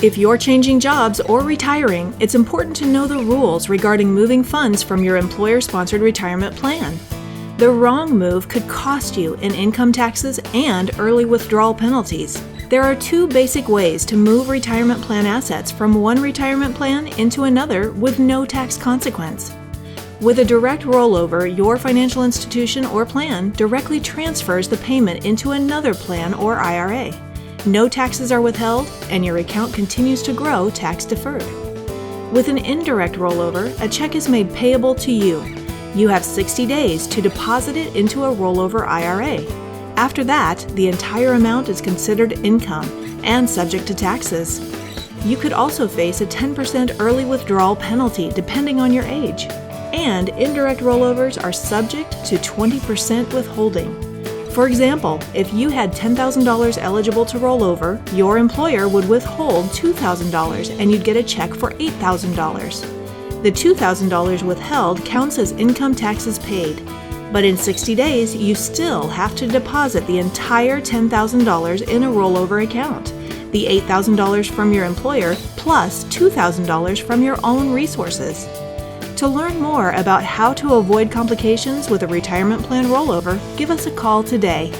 If you're changing jobs or retiring, it's important to know the rules regarding moving funds from your employer-sponsored retirement plan. The wrong move could cost you in income taxes and early withdrawal penalties. There are two basic ways to move retirement plan assets from one retirement plan into another with no tax consequence. With a direct rollover, your financial institution or plan directly transfers the payment into another plan or IRA. No taxes are withheld, and your account continues to grow tax-deferred. With an indirect rollover, a check is made payable to you. You have 60 days to deposit it into a rollover IRA. After that, the entire amount is considered income and subject to taxes. You could also face a 10% early withdrawal penalty depending on your age. And indirect rollovers are subject to 20% withholding. For example, if you had $10,000 eligible to roll over, your employer would withhold $2,000 and you'd get a check for $8,000. The $2,000 withheld counts as income taxes paid, but in 60 days, you still have to deposit the entire $10,000 in a rollover account, the $8,000 from your employer plus $2,000 from your own resources. To learn more about how to avoid complications with a retirement plan rollover, give us a call today.